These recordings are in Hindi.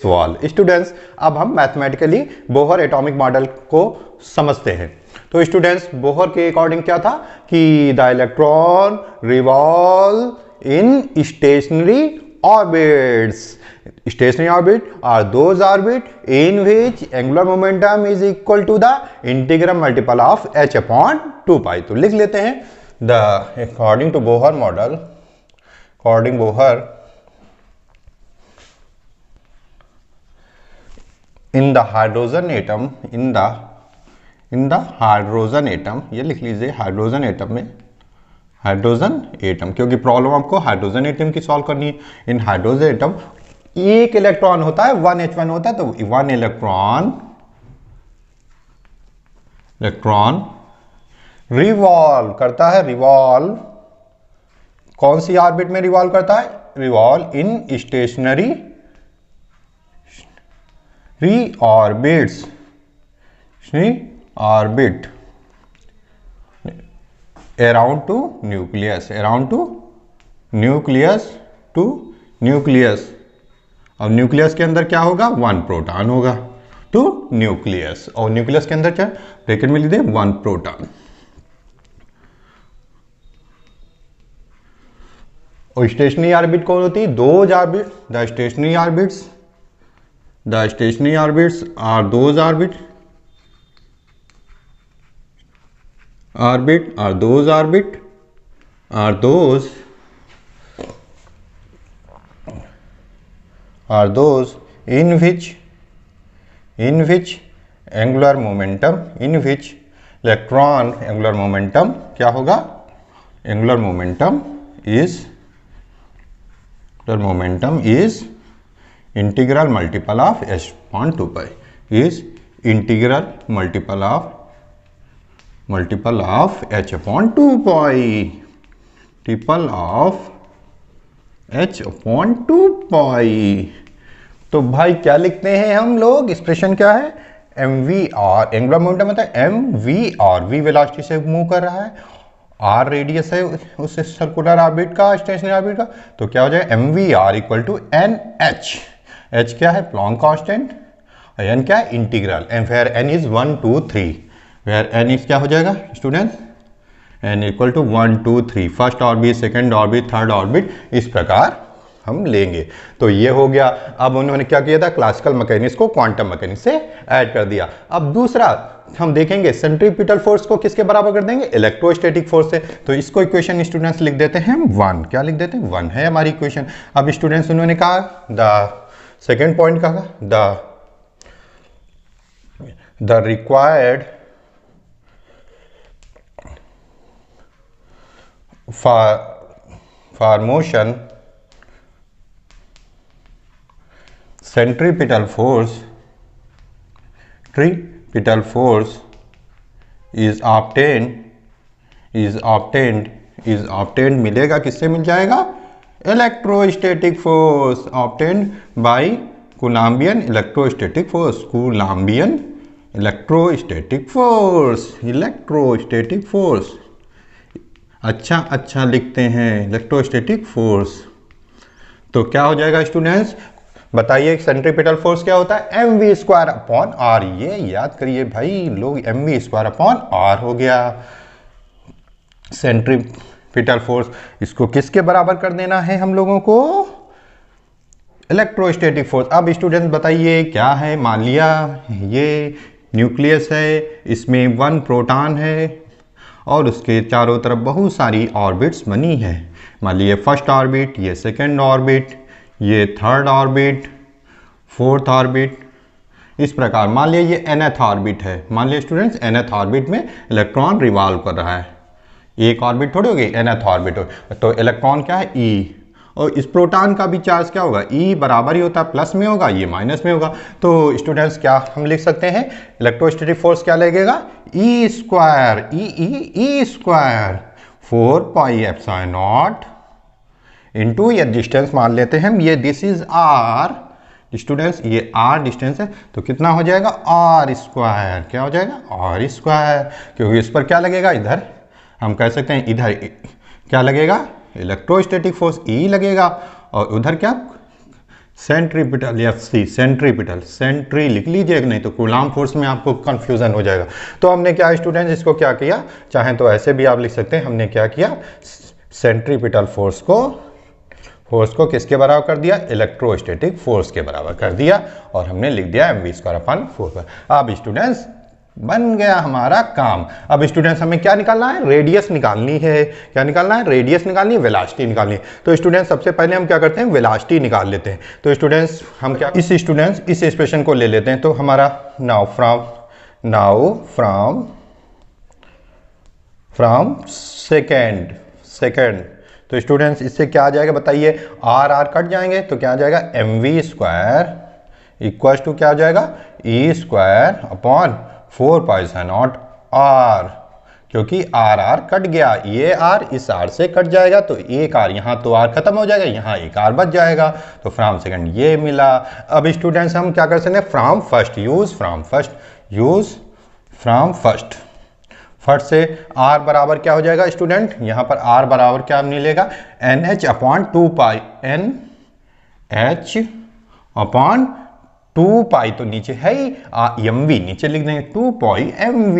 सवाल। स्टूडेंट्स, अब हम मैथमेटिकली बोहर एटॉमिक मॉडल को समझते हैं। तो स्टूडेंट्स, बोहर के अकॉर्डिंग क्या था कि the electron revolve in stationary orbits. Stationary orbit are those orbit in which angular momentum is equal to the integral multiple of h upon 2 pi। तो लिख लेते हैं the according to Bohr model, according Bohr in the hydrogen atom, in the hydrogen atom, ये लिख लीजिए हाइड्रोजन एटम में, हाइड्रोजन एटम, क्योंकि प्रॉब्लम आपको हाइड्रोजन एटम की सॉल्व करनी है। इन हाइड्रोजन एटम एक इलेक्ट्रॉन होता है, 1h1 होता है, तो 1 इलेक्ट्रॉन रिवॉल्व करता है। रिवॉल्व कौन सी ऑर्बिट में रिवॉल्व करता है? Revolve in stationary orbits, orbit around to nucleus, around to nucleus, to nucleus. और न्यूक्लियस के अंदर क्या होगा? 1 प्रोटॉन होगा टू न्यूक्लियस। और न्यूक्लियस के अंदर क्या ब्रैकेट में लिख दे 1 प्रोटॉन। और स्टेशनरी ऑर्बिट कौन होती है? 2 orbit. The stationary orbits, the stationary orbits are those orbit, are those orbit, are those are those in which angular momentum, in which electron angular momentum क्या होगा? angular momentum is integral multiple of h upon 2 pi, is integral multiple of h upon 2 pi, multiple of h upon 2 pi। तो भाई क्या लिखते हैं हम लोग? एक्सप्रेशन क्या है? mvr, एंगुलर मोमेंटम होता है mvr, v वेलोसिटी से मूव कर रहा है, r रेडियस है उस सर्कुलर ऑर्बिट का, स्टेशनरी ऑर्बिट का, तो क्या हो जाएगा? mvr equal to nh। h क्या है? प्लॉन्क कांस्टेंट, n क्या है? Integral, and where n is 1 2 3, where n is क्या हो जाएगा students? n equal to 1 2 3, first orbit, second orbit, third orbit, इस प्रकार हम लेंगे। तो ये हो गया। अब उन्होंने क्या किया था? क्लासिकल मैकेनिक्स को क्वांटम मैकेनिक्स से ऐड कर दिया। अब दूसरा हम देखेंगे सेंट्रीपिटल फोर्स को किसके बराबर कर देंगे? इलेक्ट्रोस्टैटिक फोर्स से। तो इसको इक्वेशन स्टूडेंट्स लिख देते हैं 1। क्या लिख देते हैं? 1 है हमारी इक्वेशन। अब स्टूडेंट्स उन्होंने कहा द सेकेंड पॉइंट कहा the required for motion centripetal force is obtained मिलेगा, किससे मिल जाएगा? Electrostatic force obtained by Coulombian electrostatic force, Coulombian electrostatic force। अच्छा लिखते हैं इलेक्ट्रोस्टैटिक फोर्स। तो क्या हो जाएगा स्टूडेंट्स? बताइए सेंट्रीपिटल फोर्स क्या होता है? mv square upon r। ये याद करिए भाई लोग, mv स्क्वायर अपॉन r हो गया सेंट्रीपिटल फोर्स। इसको किसके बराबर कर देना है हम लोगों को? Electrostatic force. अब स्टूडेंट्स बताइए क्या है? मान लिया ये न्यूक्लियस है, इसमें 1 प्रोटॉन है और उसके चारों तरफ बहुत सारी ऑर्बिट्स बनी है। मान लीजिए फर्स्ट ऑर्बिट, ये सेकेंड ऑर्बिट, ये थर्ड ऑर्बिट, फोर्थ ऑर्बिट, इस प्रकार। मान लीजिए ये nth ऑर्बिट है। मान लीजिए स्टूडेंट्स nth ऑर्बिट में इलेक्ट्रॉन रिवॉल्व कर रहा है। एक ऑर्बिट थोड़ी होगी, nth ऑर्बिट हो, तो इलेक्ट्रॉन क्या है? E। और इस प्रोटॉन का भी चार्ज क्या होगा? E बराबर ही होता है, प्लस में होगा, ये माइनस में होगा। तो स्टूडेंट्स क्या हम लिख सकते हैं? इलेक्ट्रोस्टैटिक फोर्स क्या लगेगा? E square, E square 4 pi epsilon not into, ये डिस्टेंस मान लेते हैं हम, ये दिस इज r स्टूडेंट्स, ये r डिस्टेंस है, तो कितना हो जाएगा? r square. क्या हो जाएगा? r स्क्वायर, क्योंकि इस पर क्या लगेगा? इधर हम कह सकते हैं इधर क्या लगेगा? इलेक्ट्रोस्टैटिक फोर्स E लगेगा, और उधर क्या सेंट्रीपिटल, यस सी सेंट्रीपिटल, सेंट्री लिख लीजिए, नहीं तो कूलाम फोर्स में आपको कंफ्यूजन हो जाएगा। तो हमने क्या स्टूडेंट इसको क्या किया, चाहे तो ऐसे भी आप लिख सकते हैं, हमने क्या किया, सेंट्रीपिटल फोर्स को किसके बराबर कर दिया, इलेक्ट्रोस्टैटिक फोर्स के बराबर कर दिया, और हमने लिख दिया mv²/4। अब स्टूडेंट्स बन गया हमारा काम। अब स्टूडेंट्स हमें क्या निकालना है, रेडियस निकालनी है। क्या निकालना है, रेडियस निकालनी है, वेलोसिटी निकालनी है। तो स्टूडेंट्स सबसे पहले हम क्या करते हैं, वेलोसिटी निकाल लेते हैं। तो स्टूडेंट्स हम क्या, इस एक्सप्रेशन को ले लेते हैं। तो हमारा नाउ फ्रॉम सेकेंड। तो स्टूडेंट्स इससे क्या आ जाएगा बताइए, आर कट जाएंगे तो क्या आ जाएगा, mv² इक्वल्स टू क्या हो जाएगा, e²/4π/0 r, क्योंकि आर कट गया, ये आर इस आर से कट जाएगा, तो एक आर यहाँ, तो आर खत्म हो जाएगा, यहाँ एक आर बच जाएगा। तो फ्रॉम सेकंड ये मिला। अब स्टूडेंट्स हम क्या कर सकते हैं, from first, use from first से r बराबर क्या हो जाएगा स्टूडेंट, यहाँ पर r बराबर क्या मिलेगा, NH/2π, NH/2π, तो नीचे है ही mv, नीचे लिख देंगे 2πmv।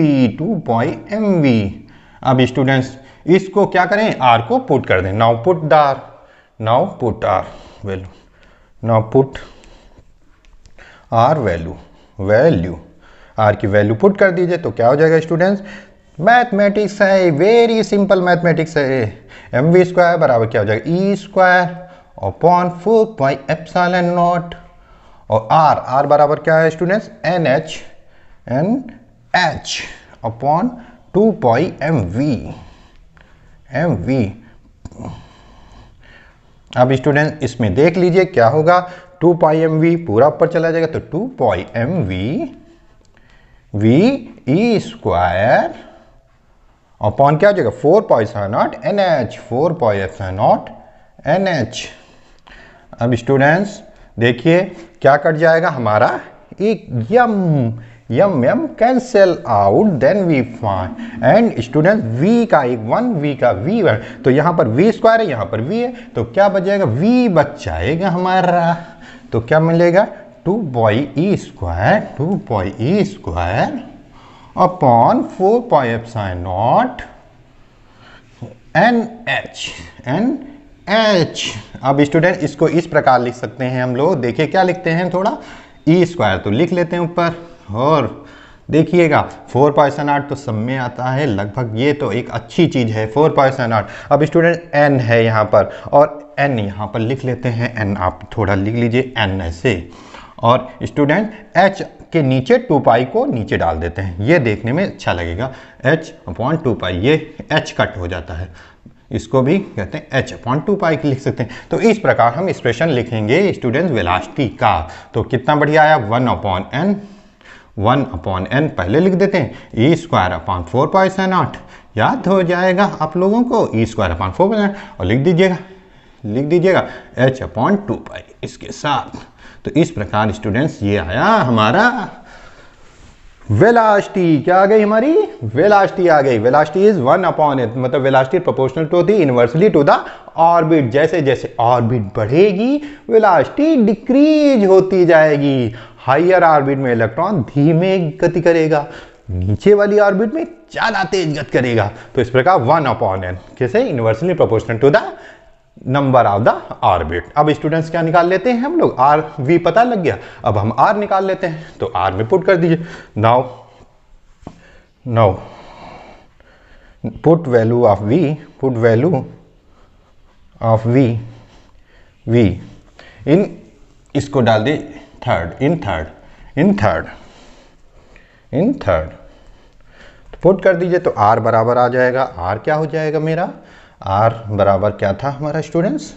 अब स्टूडेंट्स इसको क्या करें, r को पुट कर दें। Now put r value r की वैल्यू पुट कर दीजिए, तो क्या हो जाएगा स्टूडेंट्स, मैथमेटिक्स है, वेरी सिंपल मैथमेटिक्स है। mv² बराबर क्या हो जाएगा, e²/4πε0, और r बराबर क्या है स्टूडेंट्स, NH/2πmv। अब स्टूडेंट इसमें देख लीजिए क्या होगा, 2πmv पूरा ऊपर चला जाएगा, तो 2πmv e² अपॉन क्या हो जाएगा, 4πε0 NH, 4πε0 NH। अब स्टूडेंट्स देखिए क्या कट जाएगा हमारा, एक m cancel out, then we find, and student v का एक 1, v का v1, तो यहाँ पर v² है, यहाँ पर v है, तो क्या बच जाएगा, v बच जाएगा हमारा। तो क्या मिलेगा, 2πe² अपॉन 4πε0 NH। अब स्टूडेंट इसको इस प्रकार लिख सकते हैं हम लोग, देखिए क्या लिखते हैं, थोड़ा e² तो लिख लेते हैं ऊपर, और देखिएगा 4πε0 तो सब में आता है लगभग, ये तो एक अच्छी चीज है 4πε0। अब स्टूडेंट n है यहाँ पर, और n यहाँ पर लिख लेते हैं, n आप थोड़ा लिख लीजिए n ऐसे, और स्टूडेंट h के नीचे 2π को नीचे डाल देते हैं, ये देखने में अच्छा लगेगा, h/2π, ये h कट हो जाता है, इसको भी कहते हैं h/2π की लिख सकते हैं। तो इस प्रकार हम एक्सप्रेशन लिखेंगे स्टूडेंट्स वेलोसिटी का। तो कितना बढ़िया आया, 1/n पहले लिख देते हैं, e²/4πε0, याद हो जाएगा आप लोगों को, e²/4π, और लिख दीजिएगा h/2π इसके साथ। तो इस प्रकार स्टूडेंट्स ये आया हमारा वेलोसिटी। क्या आ गई हमारी, वेलोसिटी आ गई। वेलोसिटी इज 1/n, मतलब velocity proportional to the inversely to the orbit. जैसे जैसे ऑर्बिट बढ़ेगी वेलोसिटी डिक्रीज होती जाएगी। हायर ऑर्बिट में इलेक्ट्रॉन धीमे गति करेगा, नीचे वाली ऑर्बिट में ज्यादा तेज गति करेगा। तो इस प्रकार 1/n कैसे, inversely proportional to the number of the orbit. अब स्टूडेंट्स क्या निकाल लेते हैं हम लोग, आर वी पता लग गया, अब हम आर निकाल लेते हैं। तो आर में पुट कर दीजिए, now put value of v in, इसको डाल दे इन थर्ड पुट कर दीजिए। तो आर बराबर आ जाएगा, आर क्या हो जाएगा मेरा, आर बराबर क्या था हमारा स्टूडेंट्स,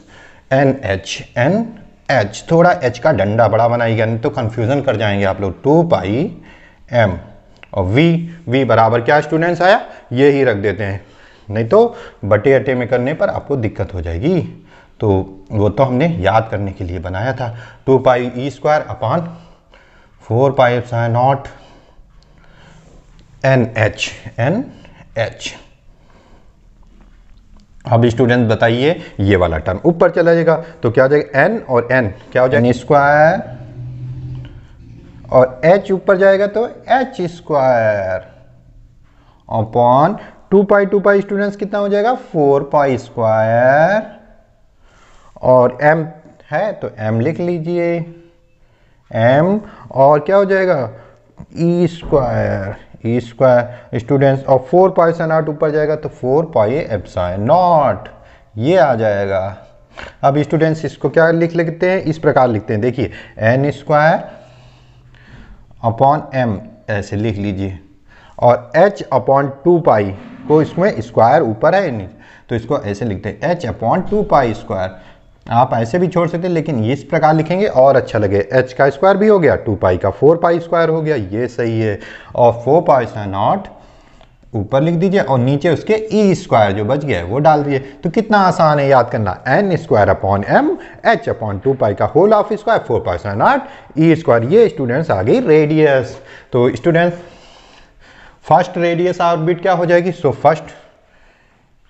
NH। थोड़ा h का डंडा बड़ा बनाइएगा, नहीं तो कंफ्यूजन कर जाएंगे आप लोग। 2πm और v बराबर क्या स्टूडेंट्स आया, ये ही रख देते हैं, नहीं तो बटे अटे में करने पर आपको दिक्कत हो जाएगी। तो वो तो हमने याद करने के लिए बनाया था, 2πe²/4πε0 NH। अब स्टूडेंट बताइए ये वाला टर्म ऊपर चला जाएगा तो क्या हो जाएगा, n और n क्या हो जाएगा, n स्क्वायर, और h ऊपर जाएगा तो h स्क्वायर अपॉन 2 पाई स्टूडेंट्स कितना हो जाएगा, 4 पाई स्क्वायर, और m है तो m लिख लीजिए m, और क्या हो जाएगा e स्क्वायर स्टूडेंट्स, और 4 पाई से नॉट ऊपर जाएगा तो 4 पाई एप्सिलॉन नॉट, ये आ जाएगा। अब स्टूडेंट्स इसको क्या लिख लेते हैं, इस प्रकार लिखते हैं, देखिए n स्क्वायर अपॉन m ऐसे लिख लीजिए, और h अपॉन 2 पाई को इसमें स्क्वायर ऊपर है नहीं तो इसको ऐसे लिखते हैं h अपॉन 2 पाई स्क्वायर। आप ऐसे भी छोड़ सकते हैं लेकिन इस प्रकार लिखेंगे और अच्छा लगे, h का स्क्वायर भी हो गया, 2 पाई का 4 पाई स्क्वायर हो गया, ये सही है, और 4 पाई से नॉट ऊपर लिख दीजिए और नीचे उसके e स्क्वायर जो बच गया है वो डाल दीजिए। तो कितना आसान है याद करना, n square upon m, h upon 2 pi का होल ऑफ स्क्वायर, 4 पाई से नॉट e स्क्वायर, ये स्टूडेंट्स आ गई रेडियस। तो स्टूडेंट्स फर्स्ट रेडियस ऑर्बिट क्या हो जाएगी,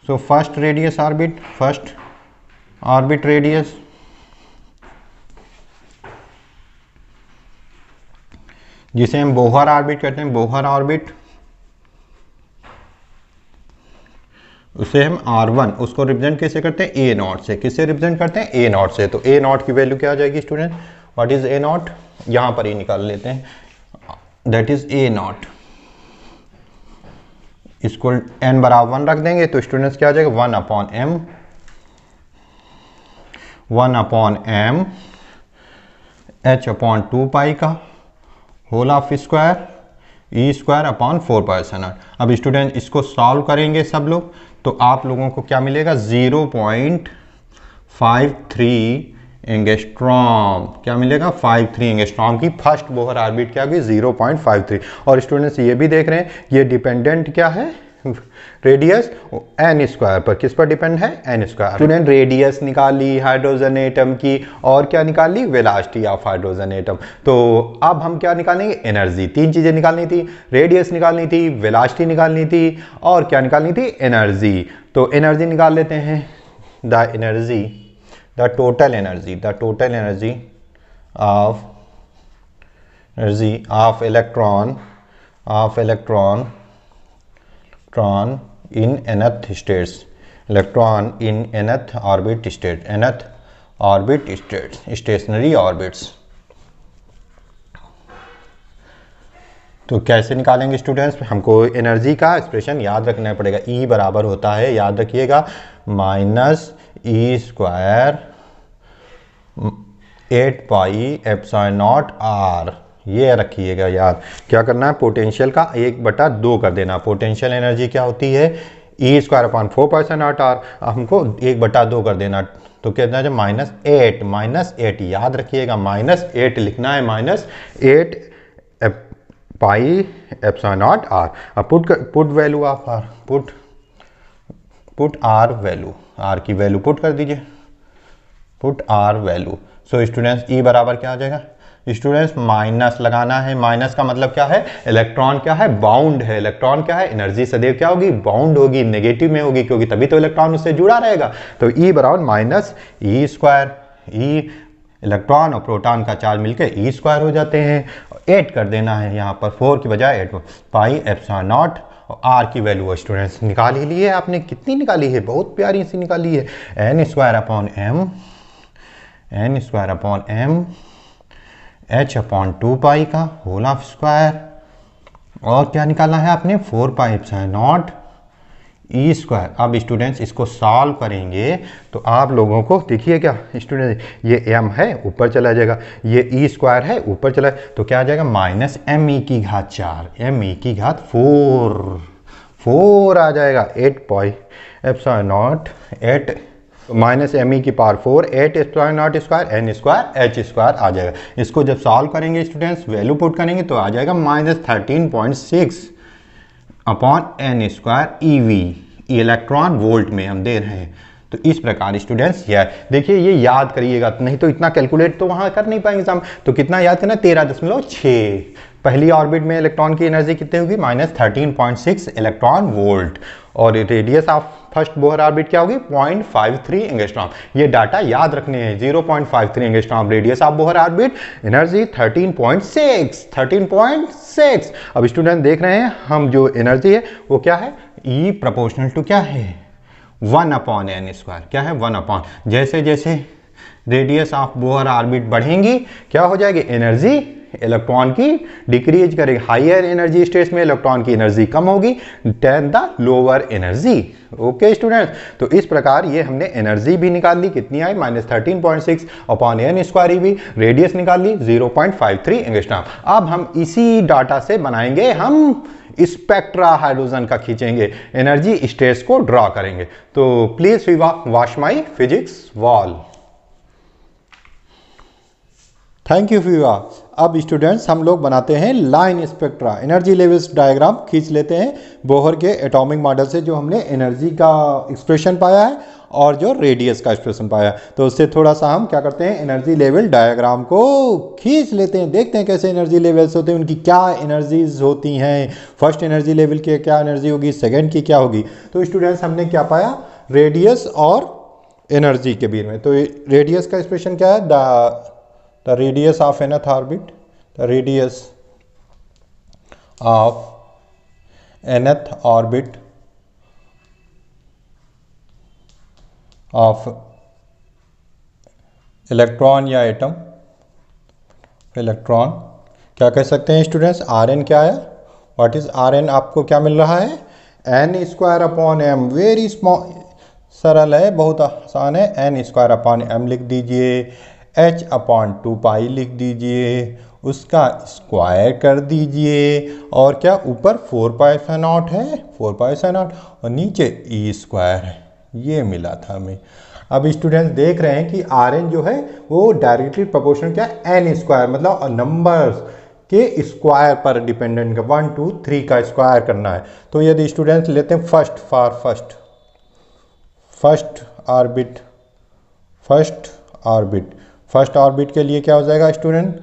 first radius orbit, first orbit radius जिसे हम बोहर ऑर्बिट कहते हैं, बोहर ऑर्बिट, उसे हम R1 उसको रिप्रेजेंट कैसे करते हैं, ए नॉट से, किससे रिप्रेजेंट करते हैं, ए नॉट से। तो ए नॉट की वैल्यू क्या आ जाएगी student, what is a not, यहां पर ही निकाल लेते हैं, दैट इज ए नॉट इसको n बराबर 1 रख देंगे तो स्टूडेंट्स क्या आ जाएगा, 1 upon m h upon 2 pi का whole of square e square upon 4 pi से नॉट। अब स्टूडेंट इसको सॉल्व करेंगे सब लोग तो आप लोगों को क्या मिलेगा, 0.53 एंगस्ट्रॉम, क्या मिलेगा, 53 एंगस्ट्रॉम की फर्स्ट बोहर ऑर्बिट क्या होगी, 0.53। और स्टूडेंट्स ये भी देख रहे हैं ये डिपेंडेंट क्या है, रेडियस n स्क्वायर पर, किस पर डिपेंड है, n स्क्वायर। स्टूडेंट रेडियस निकाली हाइड्रोजन एटम की, और क्या निकाली, वेलोसिटी ऑफ हाइड्रोजन एटम। तो अब हम क्या निकालेंगे, एनर्जी, 3 चीजें निकालनी थी, रेडियस निकालनी थी, वेलोसिटी निकालनी थी, और क्या निकालनी थी, एनर्जी। तो एनर्जी निकाल लेते हैं, the total energy of electron in nth states, electron in nth orbit state, nth orbit states, stationary orbits। तो कैसे निकालेंगे स्टूडेंट्स, हमको एनर्जी का एक्सप्रेशन याद रखना पड़ेगा, E बराबर होता है, याद रखिएगा, minus e square 8 pi epsilon naught r, ये रखिएगा याद। क्या करना है, पोटेंशियल का 1/2 कर देना। पोटेंशियल एनर्जी क्या होती है, ई स्क्वायर अपॉन 4 पाई से नॉट आर, हमको 1/2 कर देना तो कितना है, -8 याद रखिएगा, -8 लिखना है, -8 पाई एप्सिलॉन नॉट आर। अब put value of r, put r value, r की वैल्यू पुट कर दीजिए, put r value. So students e बराबर क्या आ जाएगा, स्टूडेंट्स माइनस लगाना है, माइनस का मतलब क्या है, इलेक्ट्रॉन क्या है, बाउंड है, इलेक्ट्रॉन क्या है, एनर्जी सदैव क्या होगी, बाउंड होगी, नेगेटिव में होगी, क्योंकि तभी तो इलेक्ट्रॉन उससे जुड़ा रहेगा। तो ई बराबर माइनस ई स्क्वायर, ई इलेक्ट्रॉन और प्रोटॉन का चार्ज मिलकर ई स्क्वायर हो जाते हैं, 8 कर देना है यहाँ पर, 4 की बजाय 8 पाई एप्सिलॉन नॉट, और आर की वैल्यू स्टूडेंट्स निकाल ही ली है आपने, कितनी निकाली है, बहुत प्यारी सी निकाली है, n square upon m h upon 2 pi का होल ऑफ स्क्वायर, और क्या निकालना है आपने, 4 पाई एप्सिलॉन नॉट ई स्क्वायर। अब स्टूडेंट्स इसको सॉल्व करेंगे तो आप लोगों को देखिए क्या स्टूडेंट, ये m है ऊपर चला जाएगा, ये ई स्क्वायर है ऊपर चला, तो क्या आ जाएगा, -me⁴, me⁴ आ जाएगा, 8 pi epsilon naught 8 -me⁴ 8 epsilon naught square n square h square आ जाएगा। इसको जब सॉल्व करेंगे स्टूडेंट्स, वैल्यू पुट करेंगे तो आ जाएगा -13.6 upon n square EV, electron volt में हम दे रहे हैं। तो इस प्रकार स्टूडेंट्स देखिए ये याद करिएगा, नहीं तो इतना कैलकुलेट तो वहाँ कर नहीं पाएंगे हम। तो कितना याद करना, 13.6, पहली ऑर्बिट में इलेक्ट्रॉन की एनर्जी कितनी होगी, -13.6 इलेक्ट्रॉन वोल्ट, और radius of first Bohr orbit क्या होगी, 0.53 एंगस्ट्रॉम। ये डाटा याद रखने हैं, 0.53 angstrom radius of Bohr orbit, energy 13.6। अब स्टूडेंट देख रहे हैं हम जो एनर्जी है वो क्या है, E प्रोपोर्शनल टू क्या है, 1/n²। क्या है, 1/, जैसे जैसे रेडियस ऑफ बोहर ऑर्बिट बढ़ेंगी क्या हो जाएगी, एनर्जी इलेक्ट्रॉन की डिक्रीज करेगी। हायर एनर्जी स्टेट्स में इलेक्ट्रॉन की एनर्जी कम होगी then the lower energy. Okay students, तो इस प्रकार ये हमने एनर्जी भी निकाल ली, कितनी आई, -13.6/n², भी रेडियस निकाल ली 0.53 एंगस्ट्रॉम। अब हम इसी डाटा से बनाएंगे, हम स्पेक्ट्रा हाइड्रोजन का खींचेंगे, एनर्जी स्टेट्स को ड्रॉ करेंगे। तो please wash my physics wall. Thank you Fever. अब स्टूडेंट्स हम लोग बनाते हैं line spectra, energy levels diagram खींच लेते हैं बोहर के एटॉमिक मॉडल से, जो हमने एनर्जी का एक्सप्रेशन पाया है और जो रेडियस का एक्सप्रेशन पाया है। तो उससे थोड़ा सा हम क्या करते हैं, एनर्जी लेवल डायग्राम को खींच लेते हैं, देखते हैं कैसे एनर्जी लेवल्स होते हैं, उनकी क्या एनर्जीज होती हैं, फर्स्ट एनर्जी लेवल की क्या एनर्जी होगी, सेकेंड की क्या होगी। तो स्टूडेंट्स हमने क्या पाया, रेडियस और एनर्जी के बीच में। तो रेडियस का एक्सप्रेशन क्या है, the radius of nth orbit, the radius of nth orbit of electron या एटम, इलेक्ट्रॉन क्या कह सकते हैं स्टूडेंट्स, Rn क्या है, व्हाट इज Rn, आपको क्या मिल रहा है, n²/m, वेरी स्मॉल, सरल है, बहुत आसान है, n²/m लिख दीजिए, h/2π लिख दीजिए, उसका स्क्वायर कर दीजिए, और क्या ऊपर 4π/0 है, 4π/0, और नीचे e² है, ये मिला था हमें। अब स्टूडेंट्स देख रहे हैं कि Rn जो है वो डायरेक्टली प्रोपोर्शनल क्या है, n², मतलब नंबर्स के स्क्वायर पर डिपेंडेंट का, 1 2 3 का स्क्वायर करना है। तो यदि स्टूडेंट्स लेते हैं फर्स्ट ऑर्बिट के लिए क्या हो जाएगा स्टूडेंट,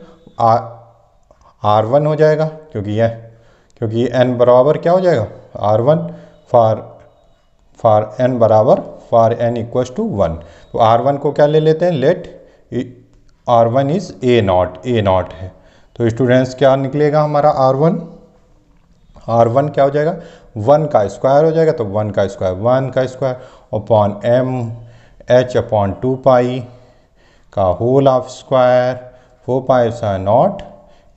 R1 हो जाएगा, क्योंकि n बराबर क्या हो जाएगा, R1 फॉर n बराबर, फॉर n इक्वल्स टू 1। तो R1 को क्या ले लेते हैं, लेट R1 इज A0 है। तो स्टूडेंट्स क्या निकलेगा हमारा R1 क्या हो जाएगा, 1 का स्क्वायर हो जाएगा, तो 1 का स्क्वायर अपॉन m h/2π का होल ऑफ स्क्वायर 4π/0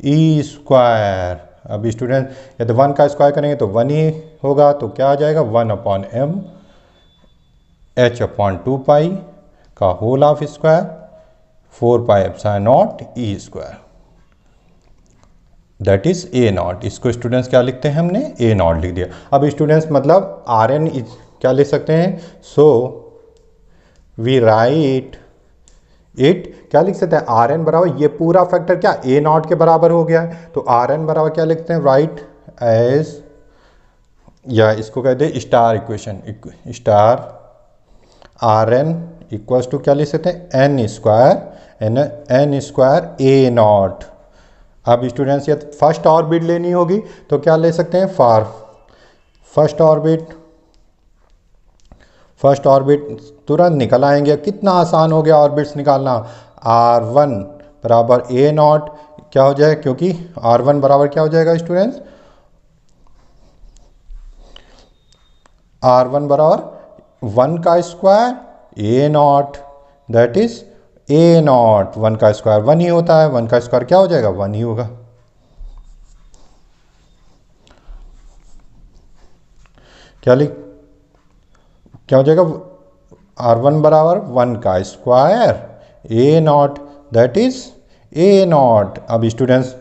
e²। अब स्टूडेंट यदि 1 का स्क्वायर करेंगे तो 1 ही होगा, तो क्या आ जाएगा, 1/m h/2π का whole of square 4π/0 e², that is A0। इसको स्टूडेंट्स क्या लिखते हैं, हमने A0 लिख दिया। अब स्टूडेंट्स मतलब Rn क्या लिख सकते हैं, सो वी राइट इट, क्या लिख सकते हैं, Rn बराबर, ये पूरा फैक्टर क्या A0 के बराबर हो गया है, तो Rn बराबर क्या लिखते हैं, राइट एज, या इसको कहते हैं star equation, star Rn equals to क्या लिख सकते हैं, n² A0। अब स्टूडेंट्स ये फर्स्ट ऑर्बिट लेनी होगी तो क्या ले सकते हैं, फॉर फर्स्ट ऑर्बिट तुरंत निकल आएंगे, कितना आसान हो गया ऑर्बिट्स निकालना। R1 बराबर A0 क्या हो जाए, क्योंकि R1 बराबर क्या हो जाएगा स्टूडेंट्स, R1 बराबर 1 का square A0, that is A0, 1 का स्क्वायर 1 ही होता है, 1 का स्क्वायर क्या हो जाएगा, 1 ही होगा। क्या हो जाएगा, R1 बराबर 1 का square A0, that is A0। अब students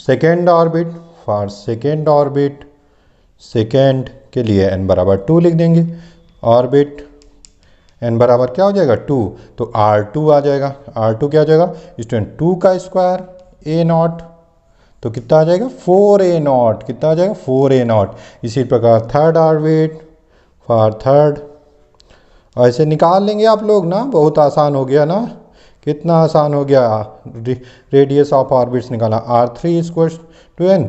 second orbit, for second के लिए n बराबर 2 लिख देंगे, ऑर्बिट n बराबर क्या हो जाएगा 2, तो R2 आ जाएगा, R2 क्या हो जाएगा स्टूडेंट, 2 का स्क्वायर A0, तो कितना आ जाएगा 4A0, कितना आ जाएगा 4A0। इसी प्रकार थर्ड ऑर्बिट, फॉर थर्ड, ऐसे निकाल लेंगे आप लोग ना, बहुत आसान हो गया ना, कितना आसान हो गया। रेडियस ऑफ ऑर्बिट्स निकाला, r3 इक्वल्स टू n,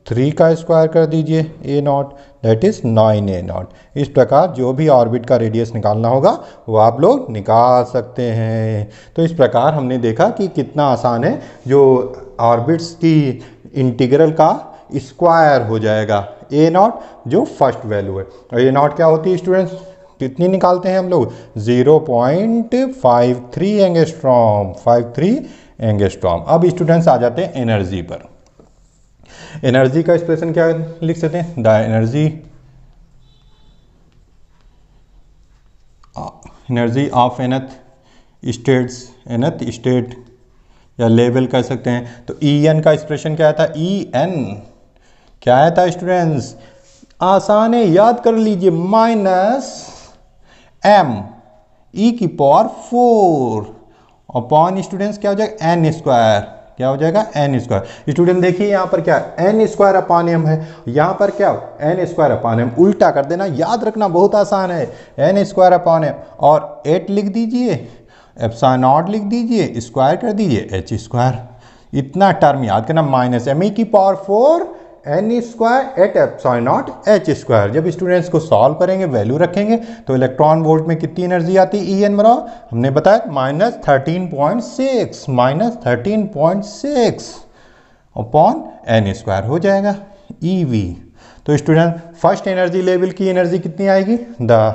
3 का स्क्वायर कर दीजिए a not, that is 9a not. इस प्रकार जो भी ऑर्बिट का रेडियस निकालना होगा वो आप लोग निकाल सकते हैं। तो इस प्रकार हमने देखा कि कितना आसान है, जो ऑर्बिट्स की इंटीग्रल का स्क्वायर हो जाएगा a नॉट, जो फर्स्ट वैल्यू है। और a नॉट क्या होती है स्टूडेंट्स, कितनी निकालते हैं हम लोग, 0.53 एंगस्ट्रॉम, 53 एंगस्ट्रॉम। अब स्टूडेंट्स आ जाते हैं एनर्जी पर। एनर्जी का एक्सप्रेशन क्या लिख सकते हैं, the energy of nth state या लेवल कह सकते हैं। तो En का एक्सप्रेशन क्या था, En क्या आया था स्टूडेंट्स, आसान है, याद कर लीजिए, माइनस m e की पावर 4 अपॉन स्टूडेंट्स क्या हो जाएगा n स्क्वायर, क्या हो जाएगा n स्क्वायर। स्टूडेंट देखिए यहाँ पर क्या n स्क्वायर अपॉन m है, यहाँ पर क्या n स्क्वायर अपॉन m, उल्टा कर देना, याद रखना बहुत आसान है, n स्क्वायर अपॉन m और 8 लिख दीजिए, एप्सिलॉन नॉट लिख दीजिए, स्क्वायर कर दीजिए h स्क्वायर। इतना टर्म याद करना, माइनस m e की power 4 n square eight epsilon naught h square. जब स्टूडेंट्स को सॉल्व करेंगे, वैल्यू रखेंगे, तो इलेक्ट्रॉन वोल्ट में कितनी एनर्जी आती है, En बराबर हमने बताया -13.6, -13.6 अपॉन n स्क्वायर हो जाएगा eV। तो स्टूडेंट फर्स्ट एनर्जी लेवल की एनर्जी कितनी आएगी, the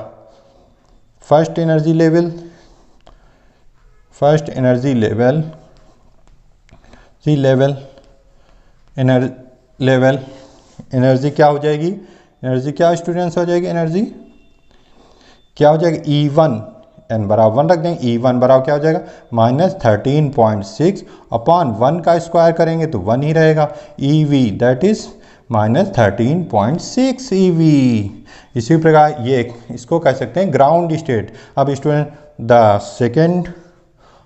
first energy level energy क्या हो जाएगी, एनर्जी क्या स्टूडेंट्स हो जाएगी, एनर्जी क्या हो जाएगी, E1, n बराबर 1 रख देंगे, E1 बराबर क्या हो जाएगा, -13.6 अपॉन 1 का स्क्वायर करेंगे तो 1 ही रहेगा, EV दैट इज -13.6 EV। इसी प्रकार ये इसको कह सकते हैं ग्राउंड स्टेट। अब student the second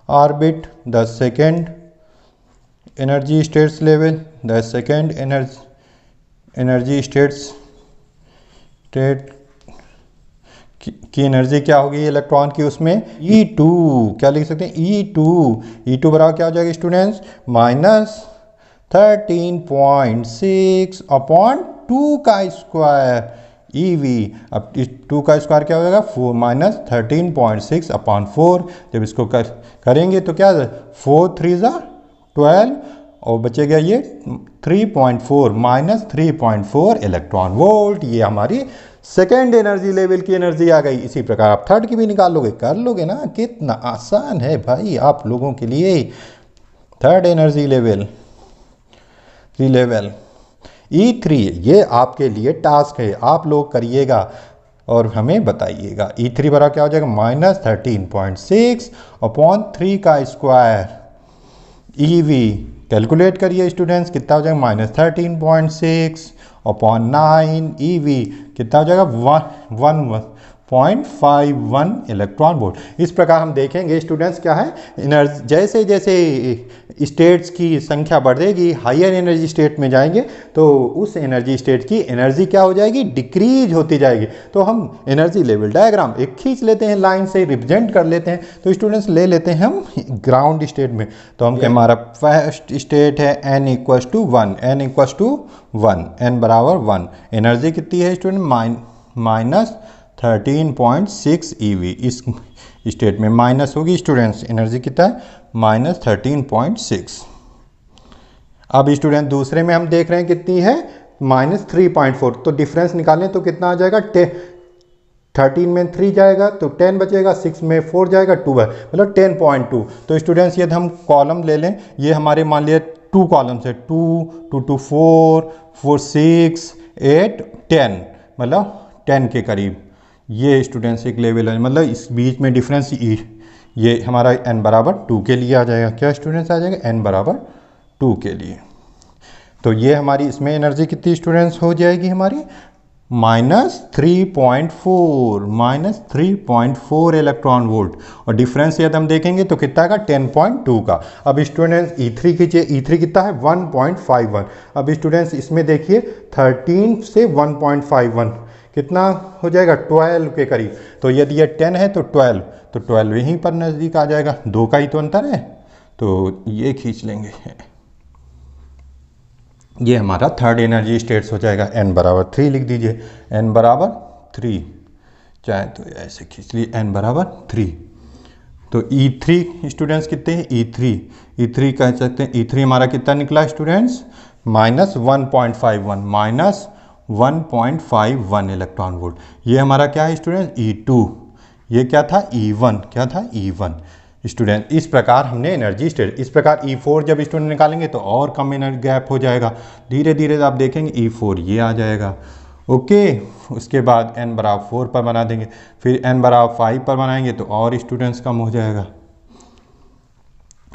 orbit, the second energy states level, the second energy states की एनर्जी क्या होगी इलेक्ट्रॉन की, उसमें E2 क्या लिख सकते हैं, E2 बराबर क्या हो जाएगा स्टूडेंट्स, -13.6 अपॉन 2 का स्क्वायर EV। अब 2 का स्क्वायर क्या हो जाएगा, -13.6 अपॉन 4। जब इसको करेंगे तो क्या 4 3 12 और बचेगा ये 3.4, -3.4 इलेक्ट्रॉन वोल्ट। ये हमारी सेकेंड एनर्जी लेवल की एनर्जी आ गई। इसी प्रकार आप थर्ड की भी निकाल लोगे, कर लोगे ना, कितना आसान है भाई आप लोगों के लिए। थर्ड एनर्जी लेवल E3, ये आपके लिए टास्क है, आप लोग करिएगा और हमें बताइएगा। E3 बराबर क्या हो जाएगा, -13.6 अपॉन 3 का स्क्वायर EV। कैलकुलेट करिए स्टूडेंट्स, कितना हो जाएगा, -13.6 अपॉन 9 EV, कितना हो जाएगा 1.51 इलेक्ट्रॉन वोल्ट। इस प्रकार हम देखेंगे स्टूडेंट्स क्या है, एनर्जी जैसे जैसे स्टेट्स की संख्या बढ़ेगी, हायर एनर्जी स्टेट में जाएंगे तो उस एनर्जी स्टेट की एनर्जी क्या हो जाएगी, डिक्रीज होती जाएगी। तो हम एनर्जी लेवल डायग्राम एक खींच लेते हैं, लाइन से रिप्रेजेंट कर लेते हैं। तो स्टूडेंट्स ले लेते हैं हम ग्राउंड स्टेट में, तो हम हमारा फर्स्ट स्टेट है n = 1, n बराबर 1। एनर्जी कितनी है स्टूडेंट, -13.6 EV। इस स्टेट में माइनस होगी स्टूडेंट्स, एनर्जी कितना है, -13.6। अब स्टूडेंट दूसरे में हम देख रहे हैं कितनी है, -3.4। तो डिफरेंस निकालें तो कितना आ जाएगा, 13 में 3 जाएगा तो 10 बचेगा, 6 में 4 जाएगा 2 है, मतलब 10.2। तो स्टूडेंट्स यदि हम कॉलम ले लें, ये हमारे मान लिए 2 कॉलम्स है, 2 2 2 4 4 6 8 10, मतलब 10 के करीब ये स्टूडेंट्स एक लेवल है। मतलब इस बीच में डिफरेंस ये हमारा n बराबर 2 के लिए आ जाएगा। क्या स्टूडेंट्स आ जाएगा, n बराबर 2 के लिए। तो ये हमारी इसमें एनर्जी कितनी स्टूडेंट्स हो जाएगी हमारी, -3.4 इलेक्ट्रॉन वोल्ट। और डिफरेंस यदि हम देखेंगे तो कितना का, 10.2 का। अब स्टूडेंट्स E3 कीजिए, E3 कितना है, 1.51। अब स्टूडेंट्स इसमें देखिए 13 से 1.51 कितना हो जाएगा, 12 के करीब। तो यदि ये 10 है तो 12, तो 12 यहीं पर नज़दीक आ जाएगा, 2 का ही तो अंतर है, तो ये खींच लेंगे। ये हमारा थर्ड एनर्जी स्टेट्स हो जाएगा। n बराबर 3 लिख दीजिए, n बराबर 3, चाहे तो ऐसे खींच लिए, n बराबर 3। तो E3 स्टूडेंट्स कितने हैं, E3 कह सकते हैं, E3 हमारा कितना निकला स्टूडेंट्स, -1.51, -1.51 इलेक्ट्रॉन वोल्ट। ये हमारा क्या है स्टूडेंट्स, E2। ये क्या था, E1, क्या था, E1 स्टूडेंट। इस प्रकार हमने एनर्जी स्टेट, इस प्रकार E4 जब स्टूडेंट निकालेंगे तो और कम एनर्जी गैप हो जाएगा, धीरे धीरे आप देखेंगे E4 ये आ जाएगा। ओके, उसके बाद n बराबर 4 पर बना देंगे, फिर n बराबर 5 पर बनाएंगे तो और स्टूडेंट्स कम हो जाएगा,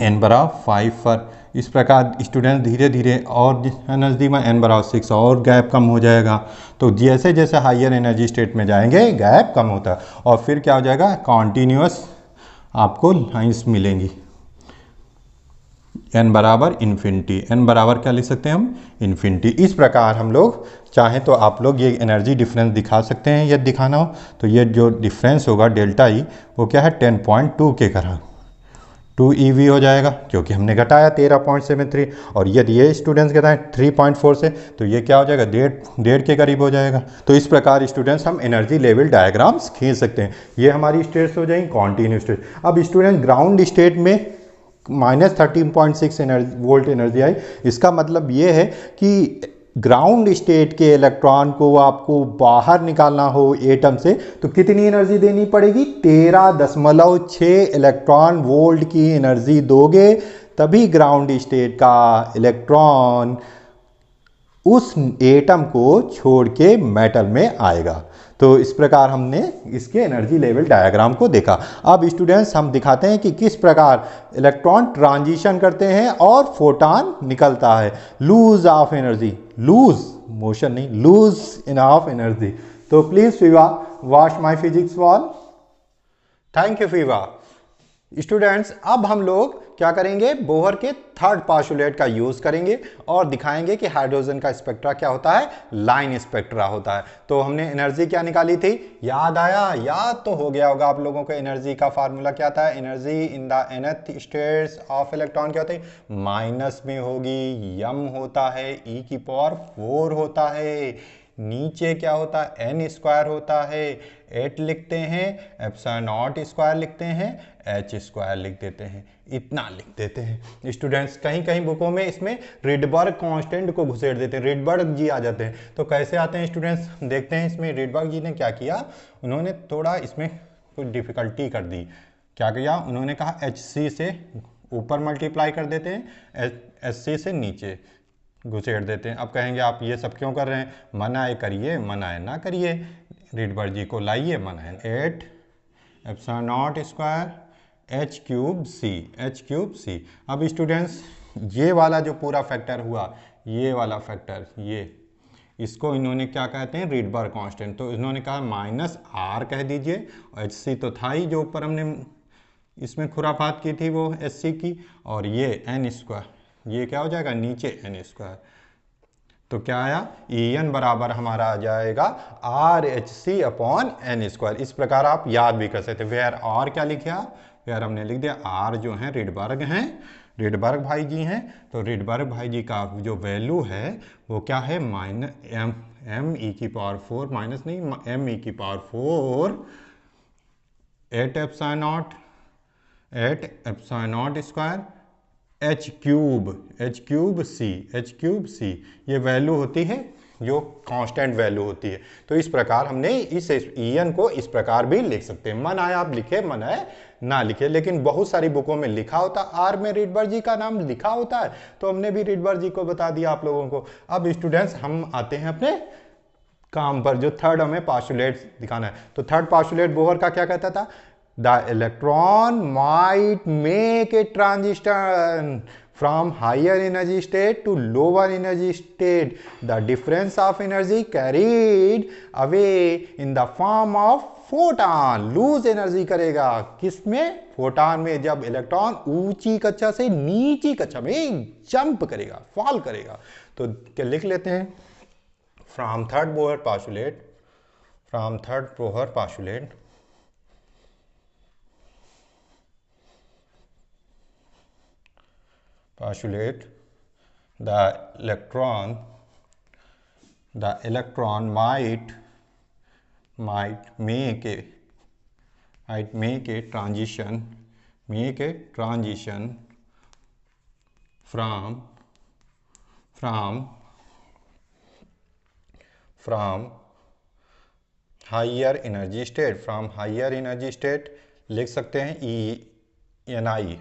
n बराबर 5 पर। इस प्रकार स्टूडेंट धीरे धीरे और नज़दीक में n बराबर 6 और गैप कम हो जाएगा। तो जैसे जैसे हायर एनर्जी स्टेट में जाएंगे गैप कम होता है, और फिर क्या हो जाएगा, कॉन्टीन्यूअस आपको लाइंस मिलेंगी। n बराबर इन्फिनिटी, n बराबर क्या लिख सकते हैं हम, इन्फिनिटी। इस प्रकार हम लोग चाहें तो आप लोग ये एनर्जी डिफरेंस दिखा सकते हैं, यदि दिखाना हो तो ये जो डिफरेंस होगा डेल्टा ई वो क्या है 10.2 के करीब 2 EV हो जाएगा, क्योंकि हमने घटाया 13.73। और यदि ये स्टूडेंट्स घटाएं 3.4 से तो ये क्या हो जाएगा, 1.5 के करीब हो जाएगा। तो इस प्रकार स्टूडेंट्स हम एनर्जी लेवल डायग्राम्स खींच सकते हैं। ये हमारी स्टेट्स हो जाएंगी कॉन्टिन्यूस स्टेट। अब स्टूडेंट ग्राउंड स्टेट में -13.6 वोल्ट एनर्जी आई, इसका मतलब ये है कि ग्राउंड स्टेट के इलेक्ट्रॉन को आपको बाहर निकालना हो एटम से तो कितनी एनर्जी देनी पड़ेगी, 13.6 इलेक्ट्रॉन वोल्ट की एनर्जी दोगे, तभी ग्राउंड स्टेट का इलेक्ट्रॉन उस एटम को छोड़ के मेटल में आएगा। तो इस प्रकार हमने इसके एनर्जी लेवल डायग्राम को देखा। अब स्टूडेंट्स हम दिखाते हैं कि किस प्रकार इलेक्ट्रॉन ट्रांजिशन करते हैं और फोटॉन निकलता है। Lose of energy, lose motion नहीं, लूज इन ऑफ एनर्जी। तो प्लीज फीवा wash my physics wall. Thank you फीवा। स्टूडेंट्स अब हम लोग क्या करेंगे, बोहर के थर्ड पोस्टुलेट का यूज करेंगे और दिखाएंगे कि हाइड्रोजन का स्पेक्ट्रा क्या होता है, लाइन स्पेक्ट्रा होता है। तो हमने एनर्जी क्या निकाली थी, याद आया, याद तो हो गया होगा आप लोगों को। एनर्जी का फार्मूला क्या था, energy in the nth states of electron क्या होती है, माइनस में होगी, m होता है e⁴ होता है, नीचे क्या होता है n² होता है, 8 लिखते हैं, ε0² लिखते हैं, h² लिख देते हैं, इतना लिख देते हैं। स्टूडेंट्स कहीं कहीं बुकों में इसमें रिडबर्ग कांस्टेंट को घुसेड़ देते हैं, रिडबर्ग जी आ जाते हैं। तो कैसे आते हैं स्टूडेंट्स, देखते हैं इसमें रिडबर्ग जी ने क्या किया, उन्होंने थोड़ा इसमें कुछ डिफिकल्टी कर दी। क्या किया, उन्होंने कहा HC से ऊपर मल्टीप्लाई कर देते हैं, HC से नीचे घुसेड़ देते हैं। अब कहेंगे आप ये सब क्यों कर रहे हैं, मन आए करिए, मन आए ना करिए। रिडबर्ग जी को लाइए, मन आए 8 ε0² h³ c। अब स्टूडेंट्स ये वाला जो पूरा फैक्टर हुआ, ये वाला फैक्टर, ये इसको इन्होंने क्या कहते हैं, रिडबर्ग कांस्टेंट। तो इन्होंने कहा -r कह दीजिए, और HC तो था ही जो ऊपर हमने इसमें खुराफात की थी वो HC की, और ये n², ये क्या हो जाएगा नीचे n²। तो क्या आया, En बराबर हमारा आ जाएगा RHC/n²। इस प्रकार आप याद भी कर सकते हैं। वेयर R क्या लिखा, वेयर हमने लिख दिया R जो है रिडबर्ग हैं, रिडबर्ग भाई जी हैं। तो रिडबर्ग भाई जी का जो वैल्यू है वो क्या है, m⁴ माइनस नहीं, m⁴ 8ε0² h³ c, ये वैल्यू होती है जो कांस्टेंट वैल्यू होती है। तो इस प्रकार हमने इस En को इस प्रकार भी लिख सकते हैं। मन आए आप लिखे, मन आए ना लिखे, लेकिन बहुत सारी बुकों में लिखा होता है, आर में रिडबर्ग जी का नाम लिखा होता है, तो हमने भी रिडबर्ग जी को बता दिया आप लोगों को। अब स्टूडेंट्स हम आते हैं अपने काम पर, जो थर्ड हमें पोस्टुलेट दिखाना है। तो थर्ड पोस्टुलेट बोहर का क्या कहता था, the electron might make a transition from higher energy state to lower energy state. The difference of energy carried away in the form of photon. Lose energy करेगा किसमें, फोटॉन में। जब इलेक्ट्रॉन ऊंची कक्षा से नीची कक्षा में जंप करेगा, फॉल करेगा। तो क्या लिख लेते हैं, from third Bohr postulate, from third Bohr postulate postulate the electron might make a transition from higher energy state लिख सकते हैं ENI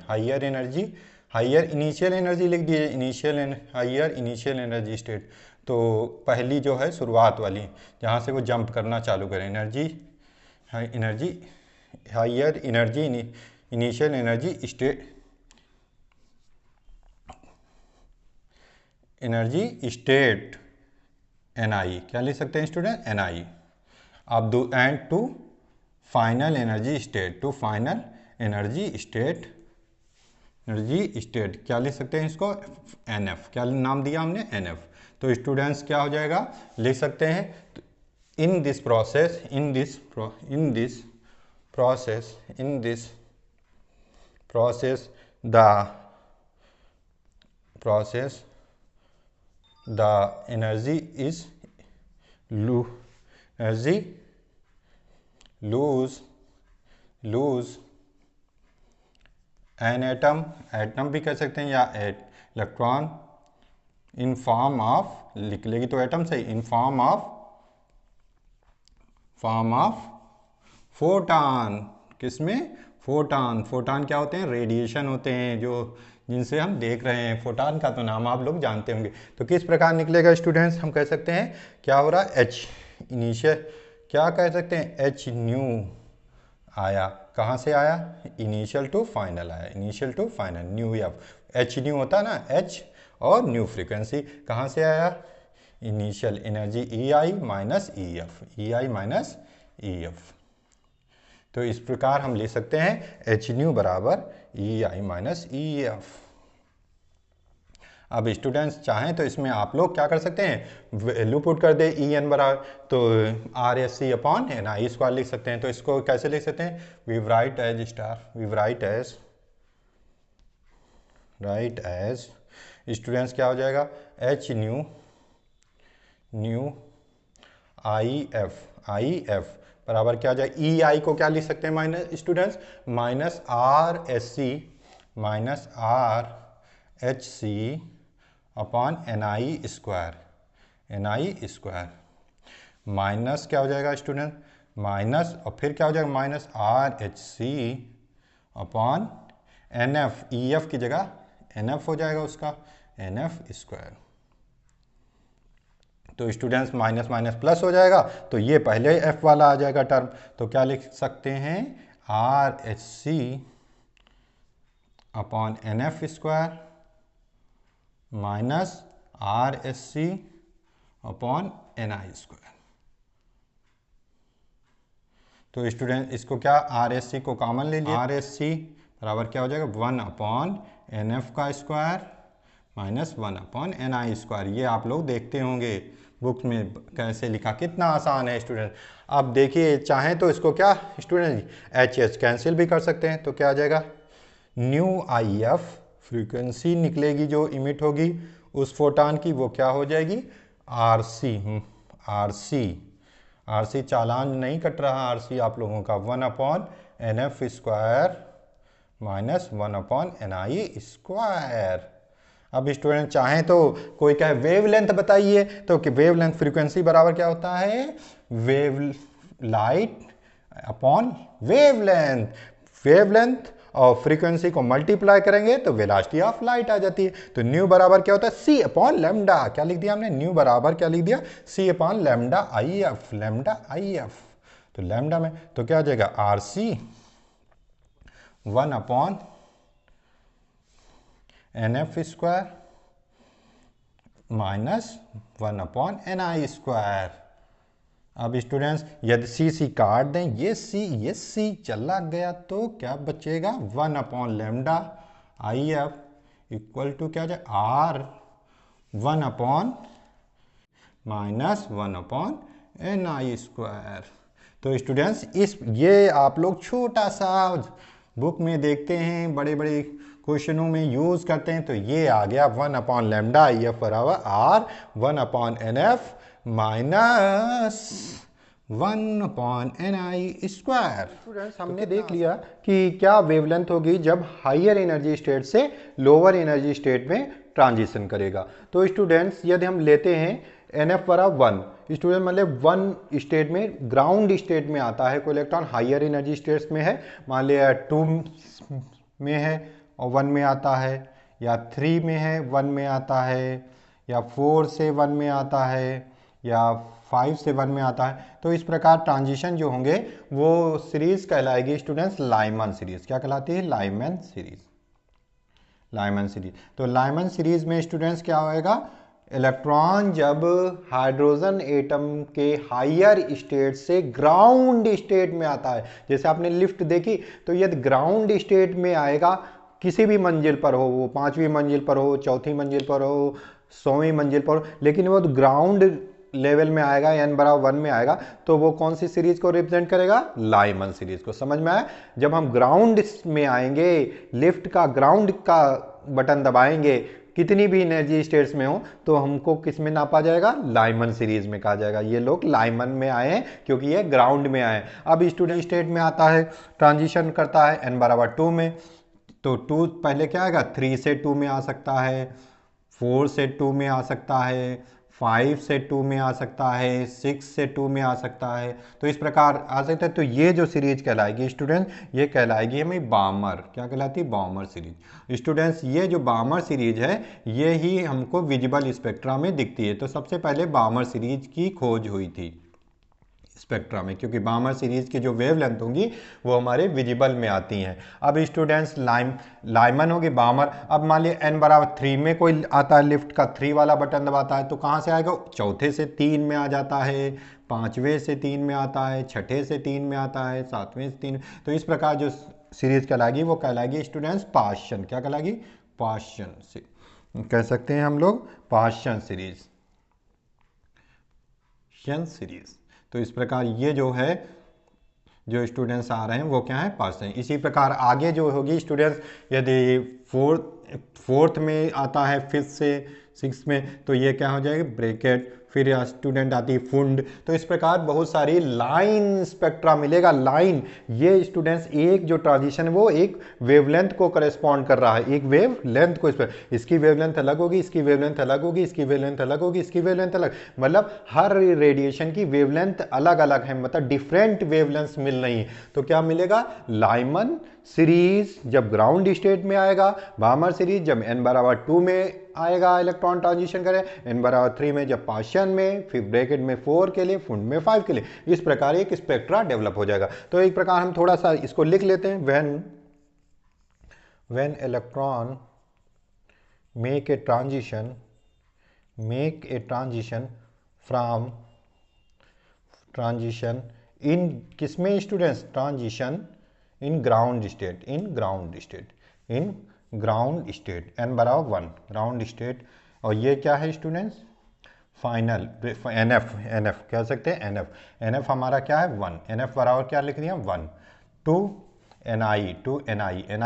हायर इनिशियल एनर्जी लिख दीजिए, हायर इनिशियल एनर्जी स्टेट। तो पहली जो है शुरुआत वाली, जहाँ से वो जंप करना चालू करें, higher energy initial energy state NI, क्या लिख सकते हैं स्टूडेंट? NI। अब दो and to final energy state क्या लिख सकते हैं इसको? NF। क्या नाम दिया हमने? NF। तो स्टूडेंट्स क्या हो जाएगा, लिख सकते हैं in this process the energy is lose an atom भी कह सकते हैं, या इलेक्ट्रॉन इन फॉर्म ऑफ, लिख लेगी तो एटम सही, इन फॉर्म ऑफ फोटॉन। किसमें? फोटॉन क्या होते हैं? रेडिएशन होते हैं, जो जिनसे हम देख रहे हैं। फोटॉन का तो नाम आप लोग जानते होंगे। तो किस प्रकार निकलेगा स्टूडेंट्स? हम कह सकते हैं क्या हो रहा है, H इनिशियल, क्या कह सकते हैं, H न्यू आया। कहाँ से आया? इनिशियल टू फाइनल आया, न्यू F। H न्यू होता है ना, H और न्यू फ्रीक्वेंसी, कहाँ से आया? Initial energy EI minus EF। तो इस प्रकार हम ले सकते हैं H न्यू बराबर EI माइनस EF। अब स्टूडेंट्स चाहें तो इसमें आप लोग क्या कर सकते हैं, वैल्यू पुट कर दे EN बराबर, तो RSC अपॉन NI स्क्वायर लिख सकते हैं। तो इसको कैसे लिख सकते हैं? वी राइट एज स्टूडेंट्स क्या हो जाएगा, H न्यू IF बराबर क्या हो जाएगा, EI को क्या लिख सकते हैं minus students, minus RHC upon NI square, minus क्या हो जाएगा स्टूडेंट, माइनस और फिर क्या हो जाएगा, minus RHC upon NF, EF की जगह NF हो जाएगा उसका, NF स्क्वायर। तो स्टूडेंट्स माइनस माइनस प्लस हो जाएगा, तो ये पहले F वाला आ जाएगा टर्म। तो क्या लिख सकते हैं, RHC upon NF square minus RSC upon NI square. तो स्टूडेंट इसको क्या, RSC को कॉमन ले लिया, RSC बराबर क्या हो जाएगा, 1 अपॉन NF का square minus 1 upon NI square. ये आप लोग देखते होंगे बुक में कैसे लिखा, कितना आसान है स्टूडेंट। अब देखिए चाहें तो इसको क्या स्टूडेंट HH कैंसिल भी कर सकते हैं। तो क्या आ जाएगा, न्यू IF फ्रीक्वेंसी निकलेगी जो इमिट होगी उस फोटॉन की, वो क्या हो जाएगी, RC चालान नहीं कट रहा, RC आप लोगों का 1 upon NF square minus 1 upon NI square. अब स्टूडेंट चाहें तो कोई कहे वेवलेंथ बताइए, तो कि वेवलेंथ फ्रीक्वेंसी बराबर क्या होता है, लाइट अपॉन वेवलेंथ और फ्रीक्वेंसी को मल्टीप्लाई करेंगे तो वेलोसिटी ऑफ लाइट आ जाती है। तो न्यू बराबर क्या होता है, C अपॉन लैम्डा। क्या लिख दिया हमने, न्यू बराबर क्या लिख दिया, C अपॉन लैम्डा IF। तो लैम्डा में तो क्या आ जाएगा, RC 1 upon NF square minus 1 upon NI square. अब स्टूडेंट्स यदि C काट दें, ये C चला गया तो क्या बचेगा, 1 upon lambda IF equal to क्या जाए, R 1 upon minus 1 upon NI square. तो स्टूडेंट्स ये आप लोग छोटा सा बुक में देखते हैं, बड़े बड़े क्वेश्चनों में यूज करते हैं, तो ये आ गया 1/λ IF बराबर R 1/NF minus 1/NI square. Students हमने देख लिया कि क्या वेवलेंथ होगी जब हायर एनर्जी स्टेट से लोअर एनर्जी स्टेट में ट्रांजिशन करेगा। तो स्टूडेंट्स यदि हम लेते हैं NF बराबर 1, स्टूडेंट मतलब 1 स्टेट में ग्राउंड स्टेट में आता है कोई इलेक्ट्रॉन, हायर एनर्जी स्टेट्स में है, मान लिया 2 में है और 1 में आता है, या 3 में है 1 में आता है, या 4 से 1 में आता है, या 5 से 1 में आता है। तो इस प्रकार ट्रांजिशन जो होंगे वो सीरीज कहलाएगी स्टूडेंट्स लाइमन सीरीज। क्या कहलाती है? Lyman series. Lyman series. तो लाइमन सीरीज में स्टूडेंट्स क्या होएगा, इलेक्ट्रॉन जब हाइड्रोजन एटम के हायर स्टेट से ग्राउंड स्टेट में आता है, जैसे आपने लिफ्ट देखी, तो यदि ग्राउंड स्टेट में आएगा, किसी भी मंजिल पर हो, वो 5वीं मंजिल पर हो, 4थी मंजिल पर हो, 100वीं मंजिल पर हो, लेकिन वो ग्राउंड लेवल में आएगा, n बराबर 1 में आएगा, तो वो कौन सी सीरीज को रिप्रेजेंट करेगा? लाइमन सीरीज को। समझ में आया? जब हम ग्राउंड में आएंगे, लिफ्ट का ग्राउंड का बटन दबाएंगे, कितनी भी एनर्जी स्टेट्स में हो, तो हमको किस में नापा जाएगा? लाइमन सीरीज में कहा जाएगा। ये लोग लाइमन में आए हैं क्योंकि ये ग्राउंड में आए। अब स्टूडेंट स्टेट में आता है, ट्रांजिशन करता है n बराबर 2 में, तो 2 पहले क्या आएगा? 3 से 2 में आ सकता है, 4 से 2 में आ सकता है, 5 से 2 में आ सकता है, 6 से 2 में आ सकता है, तो इस प्रकार आ सकता है। तो ये जो सीरीज कहलाएगी स्टूडेंट, ये कहलाएगी हमें बामर। क्या कहलाती है? बामर सीरीज। स्टूडेंट्स ये जो बामर सीरीज है, ये ही हमको विजिबल स्पेक्ट्रा में दिखती है। तो सबसे पहले बामर सीरीज की खोज हुई थी स्पेक्ट्रा में, क्योंकि बामर सीरीज की जो वेवलेंथ होंगी वो हमारे विजिबल में आती हैं। अब स्टूडेंट्स लाइमन होगी, बामर। अब मान लिया n बराबर 3 में कोई आता है, लिफ्ट का 3 वाला बटन दबाता है, तो कहाँ से आएगा? चौथे से 3 में आ जाता है, 5वें से 3 में आता है, 6ठे से 3 में आता है, 7वें से 3। तो इस प्रकार जो सीरीज कहलाएगी वो कहलाएगी स्टूडेंट्स पाश्चन। क्या कहलाएगी? पाश्चन से कह सकते हैं हम लोग, पाश्चन सीरीज, सीरीज। तो इस प्रकार ये जो है, जो स्टूडेंट्स आ रहे हैं वो क्या है? पास हैं। इसी प्रकार आगे जो होगी स्टूडेंट्स, यदि फोर्थ में आता है, 5th से 6th में, तो ये क्या हो जाएगी? ब्रैकेट। फिर स्टूडेंट आती है फुंड। तो इस प्रकार बहुत सारी लाइन स्पेक्ट्रा मिलेगा। लाइन, ये स्टूडेंट्स एक जो ट्रांजिशन है वो एक वेवलेंथ को करेस्पॉन्ड कर रहा है, एक वेवलेंथ को। इसकी वेवलेंथ अलग होगी, इसकी वेवलेंथ अलग होगी, इसकी वेवलेंथ अलग होगी, इसकी वेवलेंथ अलग, मतलब हर रेडिएशन की वेवलेंथ अलग अलग है, मतलब डिफरेंट वेवलेंथ मिल रही है। तो क्या मिलेगा? लाइमन सीरीज जब ग्राउंड स्टेट में आएगा, बामर सीरीज जब n बराबर 2 में आएगा, इलेक्ट्रॉन ट्रांजिशन करे, n बराबर 3 में जब पाश्चन में, फिर ब्रैकेट में 4 के लिए, फुंड में 5 के लिए। इस प्रकार एक स्पेक्ट्रा डेवलप हो जाएगा। तो एक प्रकार हम थोड़ा सा इसको लिख लेते हैं। When electron make a transition from transition in किसमें students? Transition in ground state, n बराबर 1 ग्राउंड स्टेट। और ये क्या है स्टूडेंट्स? फाइनल NF कह सकते हैं। NF हमारा क्या है? 1। NF बराबर क्या लिख दिया? 1 टू NI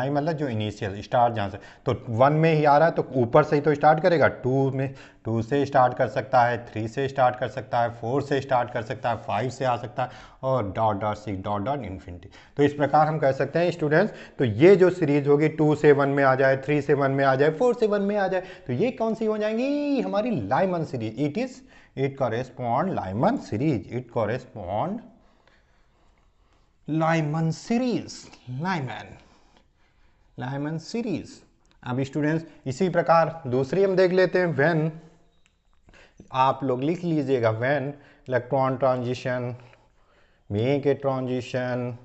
मतलब जो इनिशियल स्टार्ट जहाँ से, तो 1 में ही आ रहा है तो ऊपर से ही तो स्टार्ट करेगा। 2 से स्टार्ट कर सकता है, 3 से स्टार्ट कर सकता है, 4 से स्टार्ट कर सकता है, 5 से आ सकता है, और डॉट इन्फिनिटी। तो इस प्रकार हम कह सकते हैं स्टूडेंट्स, तो ये जो सीरीज होगी 2 से 1 में आ जाए, 3 से 1 में आ जाए, 4 से 1 में आ जाए, तो ये कौन सी हो जाएंगी? हमारी Lyman series. It correspond Lyman series, it correspond Lyman series, Lyman series. अब स्टूडेंट्स इसी प्रकार दूसरी हम देख लेते हैं। व्हेन, आप लोग लिख लीजिएगा, when electron transition make a transition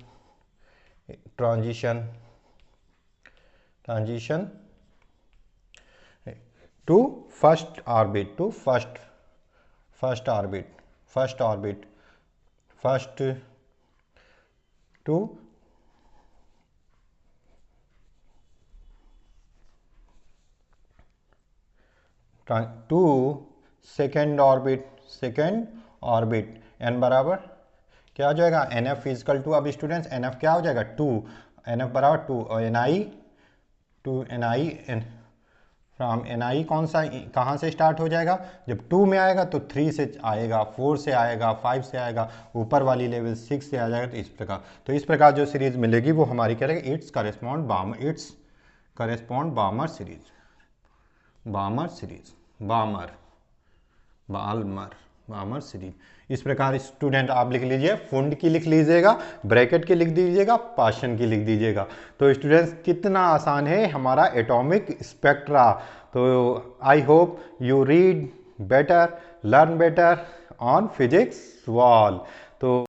to first orbit, to second orbit, n बराबर क्या हो जाएगा? NF इजकल टू, अब स्टूडेंट्स NF क्या हो जाएगा? 2, NF बराबर 2, और NI to n i n from n i कौन सा कहाँ से स्टार्ट हो जाएगा, जब 2 में आएगा तो 3 से आएगा, 4 से आएगा, 5 से आएगा, ऊपर वाली लेवल 6 से आ जाएगा। तो इस प्रकार जो सीरीज मिलेगी वो हमारी क्या रहेगी, इट्स करेस्पॉन्ड बामर सीरीज, बामर सीरीज। इस प्रकार स्टूडेंट आप लिख लीजिए, फुंड की लिख लीजिएगा, ब्रैकेट की लिख दीजिएगा, पाशन की लिख दीजिएगा। तो स्टूडेंट्स कितना आसान है हमारा एटॉमिक स्पेक्ट्रा। तो I hope you read better, learn better on physics wall. तो